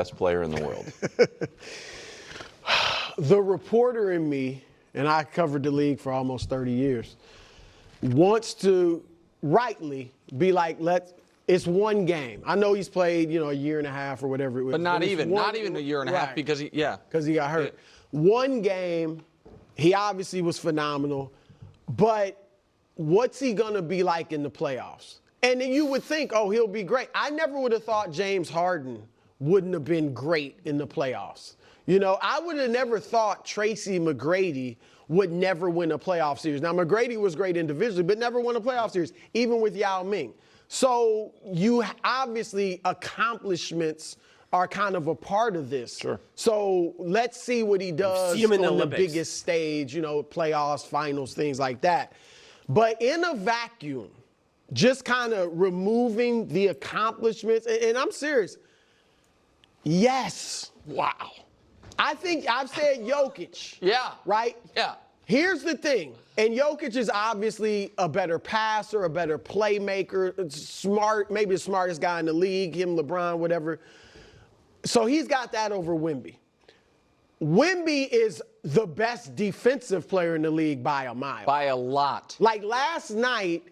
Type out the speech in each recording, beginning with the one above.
best player in the world? The reporter in me, and I covered the league for almost 30 years, wants to rightly be like, it's one game. I know he's played, a year and a half or whatever it was. But not even a year and a half because he got hurt. One game, he obviously was phenomenal, but what's he going to be like in the playoffs? And then you would think, he'll be great. I never would have thought James Harden wouldn't have been great in the playoffs. I would have never thought Tracy McGrady would never win a playoff series. Now, McGrady was great individually, but never won a playoff series, even with Yao Ming. So you obviously accomplishments are kind of a part of this. Sure. So let's see what he does on the biggest stage, playoffs, finals, things like that. But in a vacuum, just kind of removing the accomplishments, and I'm serious, yes. Wow. I think I've said Jokic. Yeah. Right? Yeah. Here's the thing, and Jokic is obviously a better passer, a better playmaker, smart, maybe the smartest guy in the league, him, LeBron, whatever. So he's got that over Wemby. Wemby is the best defensive player in the league by a mile. By a lot. Like last night,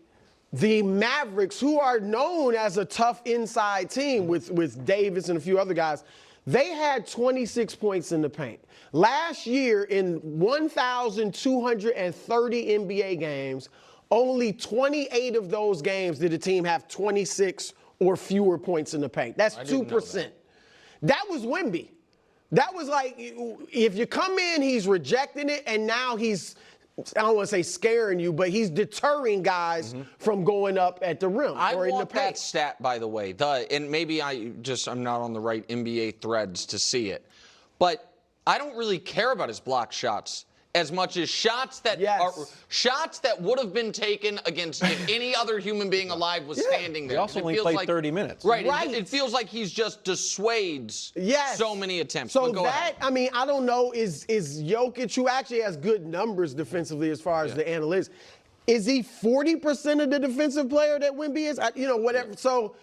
the Mavericks, who are known as a tough inside team with Davis and a few other guys, they had 26 points in the paint. Last year, in 1,230 NBA games, only 28 of those games did a team have 26 or fewer points in the paint. That's 2%. That was Wemby. That was like, if you come in, he's rejecting it, and now he's, I don't want to say scaring you, but he's deterring guys from going up at the rim or in the paint. That stat, by the way, and maybe I'm not on the right NBA threads to see it, but I don't really care about his block shots as much as shots that would have been taken against if any other human being alive was standing there. He also only played 30 minutes. Right. It feels like he's just dissuades so many attempts. So I don't know, is Jokic, who actually has good numbers defensively as far as the analytics, is he 40% of the defensive player that Wemby is? Whatever. So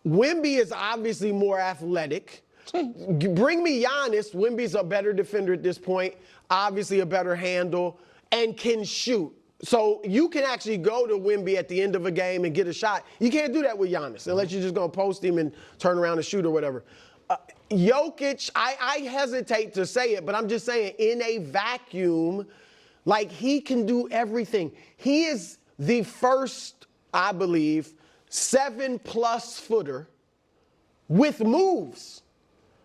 Wemby is obviously more athletic. Bring me Giannis. Wemby's a better defender at this point, obviously a better handle, and can shoot. So you can actually go to Wemby at the end of a game and get a shot. You can't do that with Giannis unless you're just going to post him and turn around and shoot or whatever. Jokic, I hesitate to say it, but I'm just saying in a vacuum, like he can do everything. He is the first, I believe, 7+ footer with moves.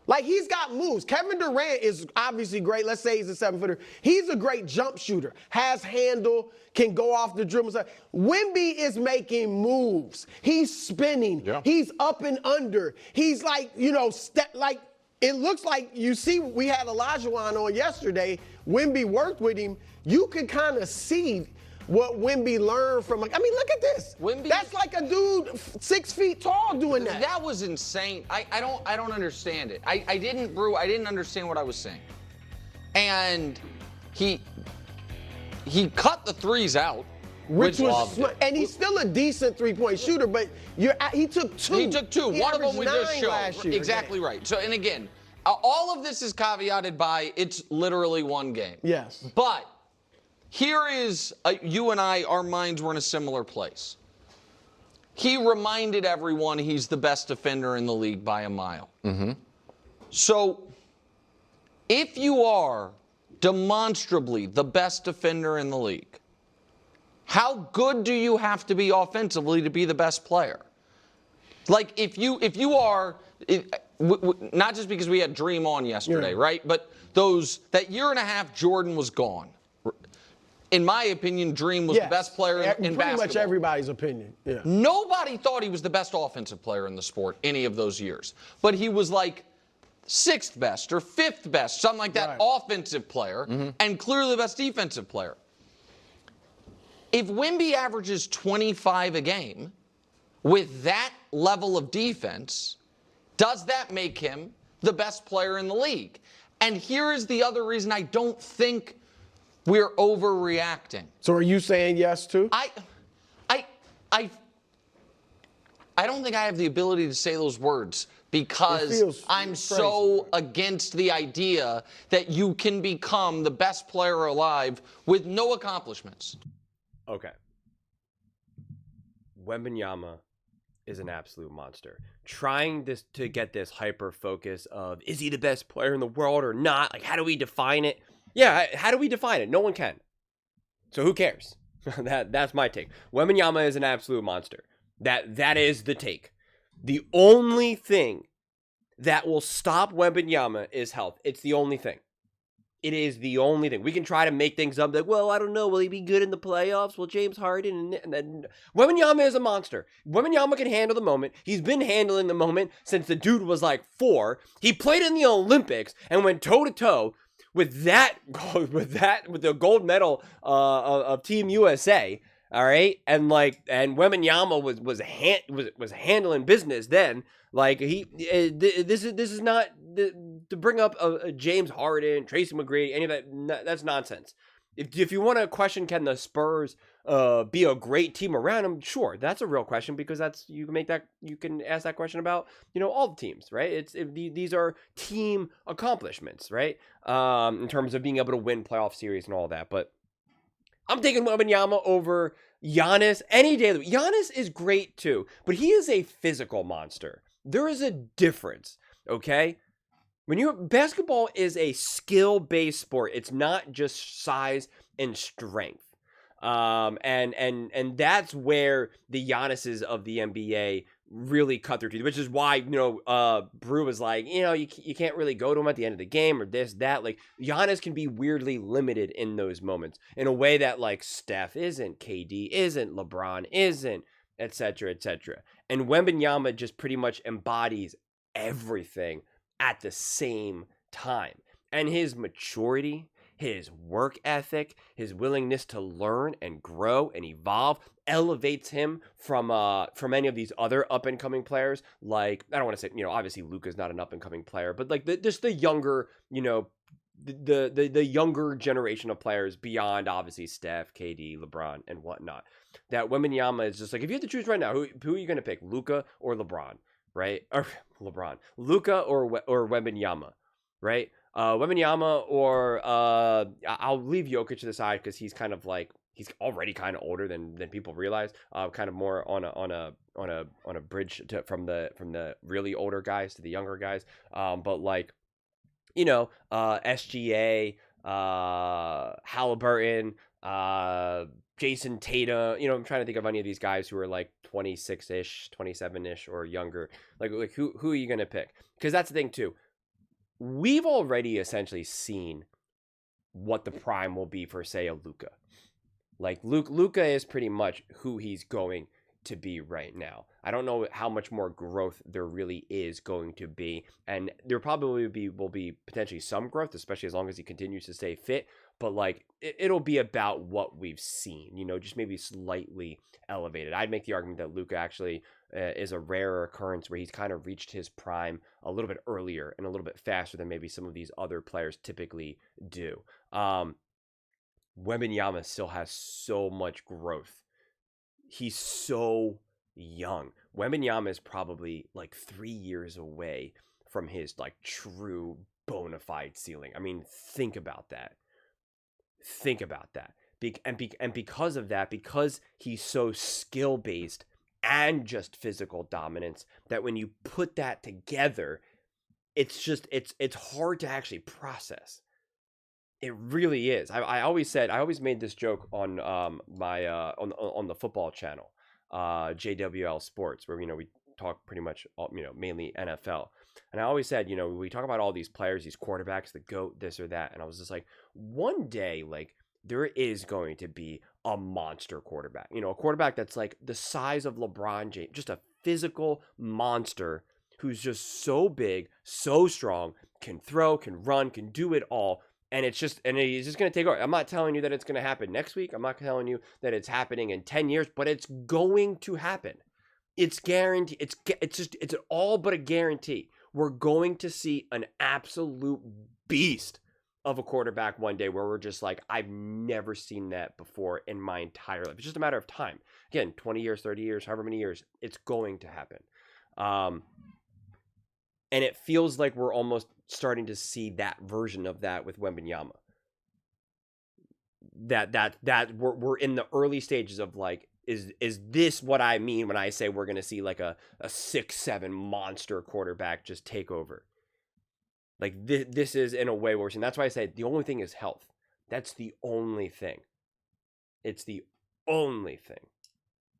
Like, he's got moves. Kevin Durant is obviously great. Let's say he's a 7-footer. He's a great jump shooter, has handle, can go off the dribble. Wemby is making moves. He's spinning. Yeah. He's up and under. He's like, it looks like, you see, we had Olajuwon on yesterday. Wemby worked with him. You can kind of see what Wemby learned from, look at this. That's like a dude 6 feet tall doing that. That was insane. I don't understand it. I didn't understand what I was saying. And he cut the threes out. Which was smart. And he's still a decent three-point shooter, but he took two. He took two. One of them we just showed. Exactly right. So, and again, all of this is caveated by it's literally one game. Yes. But here is, you and I, our minds were in a similar place. He reminded everyone he's the best defender in the league by a mile. So if you are demonstrably the best defender in the league, how good do you have to be offensively to be the best player? Like, if you are, not just because we had Dream on yesterday, right? But that year and a half, Jordan was gone. In my opinion, Dream was the best player in basketball. Pretty much everybody's opinion. Yeah. Nobody thought he was the best offensive player in the sport any of those years. But he was like 6th best or 5th best, something like that, offensive player, and clearly the best defensive player. If Wemby averages 25 a game with that level of defense, does that make him the best player in the league? And here is the other reason I don't think we're overreacting. So are you saying yes too? I don't think I have the ability to say those words because I'm so against the idea that you can become the best player alive with no accomplishments. Okay. Wembanyama is an absolute monster. Trying to get this hyper focus of, is he the best player in the world or not? Like, how do we define it? Yeah, how do we define it? No one can. So who cares? That's my take. Wembanyama is an absolute monster. That is the take. The only thing that will stop Wembanyama is health. It's the only thing. It is the only thing. We can try to make things up like, well, I don't know. Will he be good in the playoffs? Will James Harden? And then Wembanyama is a monster. Wembanyama can handle the moment. He's been handling the moment since the dude was like 4. He played in the Olympics and went toe to toe with the gold medal of Team USA. All right, and Wembanyama was handling business then. Like this is not to bring up a James Harden, Tracy McGrady, any of that. That's nonsense. If you want to question, can the Spurs be a great team around him? Sure, that's a real question, because you can ask that question about all the teams, right? These are team accomplishments, right? In terms of being able to win playoff series and all that, but I'm taking Wembanyama over Giannis any day. Giannis is great too, but he is a physical monster. There is a difference, okay? Basketball is a skill-based sport. It's not just size and strength. And that's where the Giannis's of the NBA really cut their teeth, which is why, Brew was like, you can't really go to him at the end of the game or this, that. Like, Giannis can be weirdly limited in those moments in a way that, like, Steph isn't, KD isn't, LeBron isn't, etc., etc. And Wembanyama just pretty much embodies everything at the same time. And his maturity, his work ethic, his willingness to learn and grow and evolve elevates him from any of these other up and coming players. Like, I don't want to say, obviously Luka's not an up and coming player, but like just the younger, the younger generation of players beyond obviously Steph, KD, LeBron, and whatnot. That Wembanyama is just like, if you have to choose right now, who are you going to pick, Luka or LeBron, right? Or LeBron, Luka or Wembanyama, right? Wembanyama or I'll leave Jokic to the side because he's kind of like, he's already kind of older than people realize. Kind of more on a bridge from the really older guys to the younger guys. But like, SGA, Halliburton, Jason Tatum. I'm trying to think of any of these guys who are like 26-ish, 27-ish, or younger. Like who are you gonna pick? Because that's the thing too. We've already essentially seen what the prime will be for, say, a Luka. Like, Luka is pretty much who he's going to be right now. I don't know how much more growth there really is going to be. And there probably will be potentially some growth, especially as long as he continues to stay fit. But, like, it'll be about what we've seen, just maybe slightly elevated. I'd make the argument that Luka actually is a rare occurrence where he's kind of reached his prime a little bit earlier and a little bit faster than maybe some of these other players typically do. Wembanyama still has so much growth. He's so young. Wembanyama is probably like 3 years away from his like true bona fide ceiling. I mean, think about that. And because of that, because he's so skill based and just physical dominance, that when you put that together, it's hard to actually process. It really is. I always made this joke on my on the football channel, JWL Sports, where we talk pretty much mainly NFL. And I always said, we talk about all these players, these quarterbacks, the GOAT, this or that, and I was just like, one day, like, there is going to be a monster quarterback. A quarterback that's like the size of LeBron James, just a physical monster who's just so big, so strong, can throw, can run, can do it all. And he's just going to take over. I'm not telling you that it's going to happen next week. I'm not telling you that it's happening in 10 years, but it's going to happen. It's guaranteed. It's all but a guarantee. We're going to see an absolute beast of a quarterback one day where we're just like, I've never seen that before in my entire life. It's just a matter of time. Again, 20 years, 30 years, however many years, it's going to happen. And it feels like we're almost starting to see that version of that with Wembanyama. That we're in the early stages of like, is this what I mean when I say we're going to see like a 6'7" monster quarterback just take over? Like this is in a way where we're seeing. That's why I say the only thing is health. That's the only thing. It's the only thing,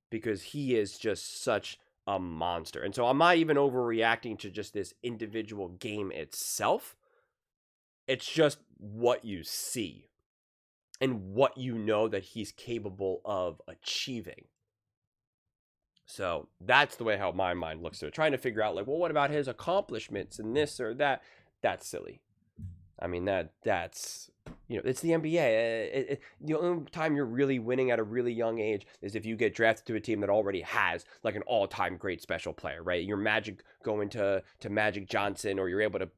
because he is just such a monster. And so I'm not even overreacting to just this individual game itself. It's just what you see and what you know that he's capable of achieving. So that's the way how my mind looks to it. Trying to figure out like, well, what about his accomplishments and this or that? That's silly. I mean, that's, it's the NBA. The only time you're really winning at a really young age is if you get drafted to a team that already has like an all-time great special player, right? You're Magic going to Magic Johnson, or you're able to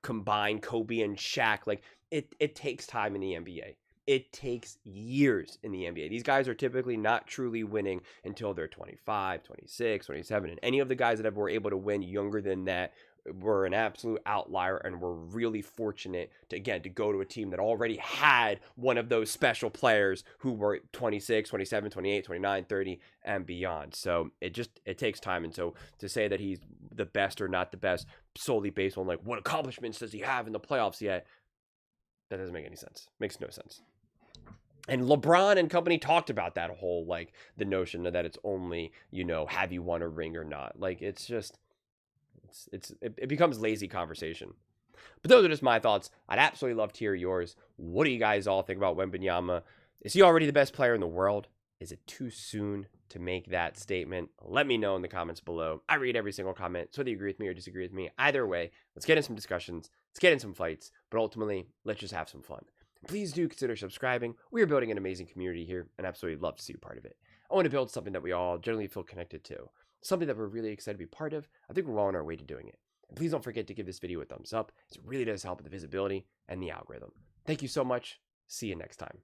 combine Kobe and Shaq. Like it takes time in the NBA. It takes years in the NBA. These guys are typically not truly winning until they're 25, 26, 27. And any of the guys that were able to win younger than that were an absolute outlier, and were really fortunate to go to a team that already had one of those special players who were 26, 27, 28, 29, 30 and beyond. So it takes time. And so to say that he's the best or not the best solely based on like what accomplishments does he have in the playoffs yet, that doesn't make any sense. Makes no sense. And LeBron and company talked about that whole, like, the notion that it's only, have you won a ring or not? Like, it's just, it becomes lazy conversation. But those are just my thoughts. I'd absolutely love to hear yours. What do you guys all think about Wembanyama? Is he already the best player in the world? Is it too soon to make that statement? Let me know in the comments below. I read every single comment, so whether you agree with me or disagree with me, either way, let's get in some discussions, let's get in some fights, but ultimately, let's just have some fun. Please do consider subscribing. We are building an amazing community here, and absolutely love to see you part of it. I want to build something that we all generally feel connected to, something that we're really excited to be part of. I think we're well on our way to doing it. And please don't forget to give this video a thumbs up. It really does help with the visibility and the algorithm. Thank you so much. See you next time.